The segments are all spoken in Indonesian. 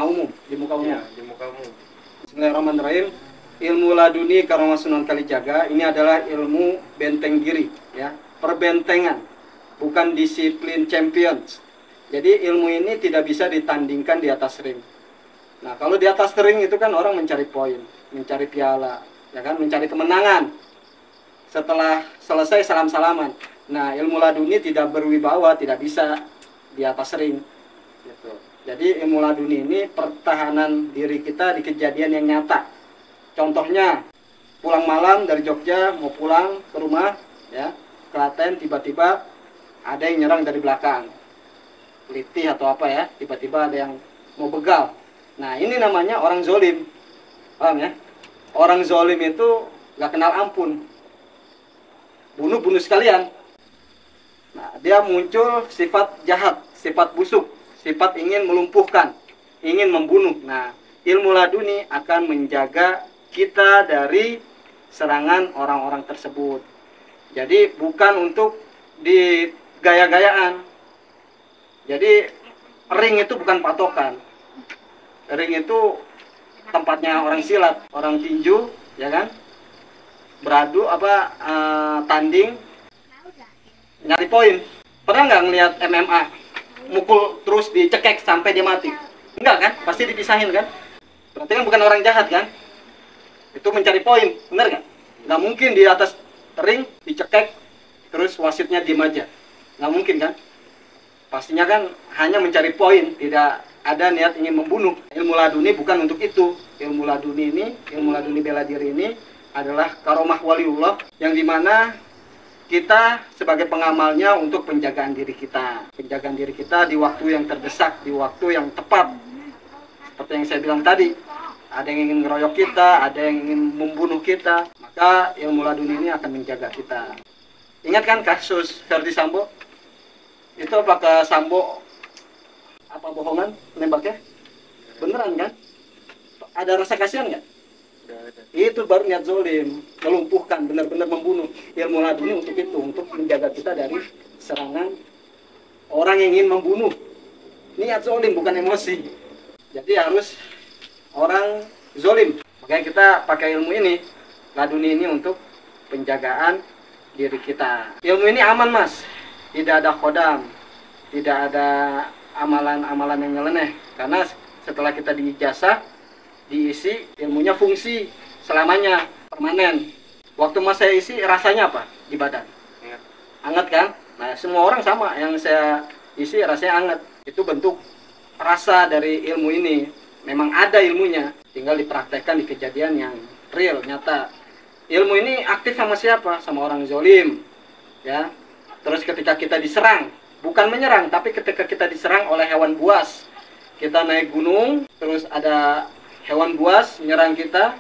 umum, di muka umum. Ya, di muka umum. Bismillahirrahmanirrahim. Ilmu laduni Karomah Sunan Kalijaga ini adalah ilmu benteng diri, ya, perbentengan, bukan disiplin champions. Jadi ilmu ini tidak bisa ditandingkan di atas ring. Nah, kalau di atas ring itu kan orang mencari poin, mencari piala, ya kan, mencari kemenangan. Setelah selesai salam-salaman. Nah, ilmu laduni tidak berwibawa, tidak bisa di atas ring. Gitu. Jadi ilmu laduni ini pertahanan diri kita di kejadian yang nyata. Contohnya, pulang malam dari Jogja mau pulang ke rumah, ya, Klaten, tiba-tiba ada yang nyerang dari belakang, litih atau apa ya, tiba-tiba ada yang mau begal. Nah, ini namanya orang zolim, paham ya? Orang zolim itu gak kenal ampun, bunuh-bunuh sekalian. Nah, dia muncul sifat jahat, sifat busuk, sifat ingin melumpuhkan, ingin membunuh. Nah, ilmu laduni akan menjaga kita dari serangan orang-orang tersebut. Jadi bukan untuk di gaya-gayaan. Jadi ring itu bukan patokan. Ring itu tempatnya orang silat, orang tinju, ya kan? Beradu tanding nyari poin. Pernah nggak ngelihat MMA? Mukul terus dicekek sampai dia mati? Enggak kan? Pasti dipisahin kan? Berarti kan bukan orang jahat kan? Itu mencari poin, bener nggak? Nggak mungkin di atas ring dicekek terus wasitnya diem aja, nggak mungkin kan? Pastinya kan hanya mencari poin, tidak ada niat ingin membunuh. Ilmu laduni bukan untuk itu. Ilmu laduni bela diri ini adalah karomah waliullah, yang dimana kita sebagai pengamalnya untuk penjagaan diri kita, di waktu yang terdesak, di waktu yang tepat. Seperti yang saya bilang tadi, ada yang ingin ngeroyok kita, ada yang ingin membunuh kita, maka ilmu laduni ini akan menjaga kita. Ingat kan kasus Verdi Sambo? Itu apakah Sambo bohongan nembaknya? Beneran kan? Ada rasa kasihan nggak? Itu baru niat zolim, melumpuhkan, benar-benar membunuh. Ilmu laduni untuk itu, untuk menjaga kita dari serangan orang yang ingin membunuh. Niat zolim, bukan emosi. Jadi harus orang zolim. Makanya kita pakai ilmu ini, laduni ini, untuk penjagaan diri kita. Ilmu ini aman, Mas. Tidak ada khodam, tidak ada amalan-amalan yang nyeleneh. Karena setelah kita diijazah, diisi, ilmunya fungsi selamanya, permanen. Waktu Mas saya isi, rasanya apa di badan? Hangat kan? Nah, semua orang sama, yang saya isi rasanya hangat. Itu bentuk rasa dari ilmu ini. Memang ada ilmunya, tinggal dipraktekkan di kejadian yang real, nyata. Ilmu ini aktif sama siapa? Sama orang zolim, ya. Terus ketika kita diserang, bukan menyerang, tapi ketika kita diserang oleh hewan buas, kita naik gunung, terus ada hewan buas nyerang kita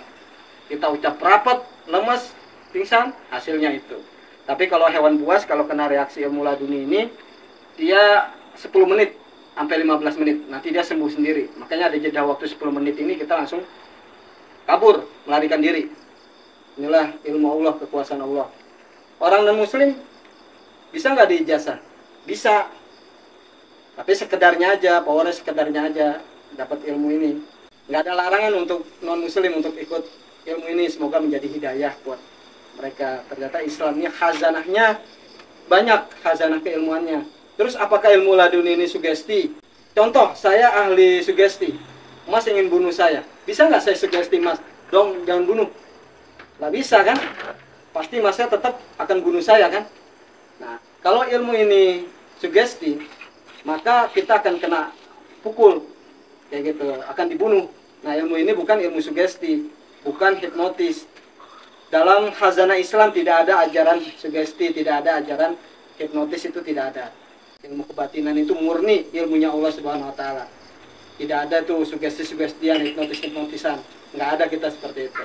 ucap rapat, lemes, pingsan, hasilnya itu. Tapi kalau hewan buas, kalau kena reaksi ilmu laduni ini, dia 10 menit sampai 15 menit, nanti dia sembuh sendiri. Makanya ada jeda waktu 10 menit ini, kita langsung kabur, melarikan diri. Inilah ilmu Allah, kekuasaan Allah. Orang non-muslim bisa nggak diijazah? Bisa. Tapi sekedarnya aja, powernya sekedarnya aja dapat ilmu ini. Nggak ada larangan untuk non-muslim untuk ikut ilmu ini. Semoga menjadi hidayah buat mereka. Ternyata Islamnya khazanahnya banyak, khazanah keilmuannya. Terus apakah ilmu laduni ini sugesti? Contoh, saya ahli sugesti. Mas ingin bunuh saya. Bisa nggak saya sugesti Mas? Dong, jangan bunuh. Nggak bisa kan? Pasti Masnya tetap akan bunuh saya kan? Nah, kalau ilmu ini sugesti, maka kita akan kena pukul. Kayak gitu, akan dibunuh. Nah, ilmu ini bukan ilmu sugesti, bukan hipnotis. Dalam khazanah Islam tidak ada ajaran sugesti, tidak ada ajaran hipnotis, itu tidak ada. Ilmu kebatinan itu murni ilmunya Allah Subhanahu wa taala. Tidak ada tuh sugesti-sugestian, hipnotis-hipnotisan. Nggak ada kita seperti itu.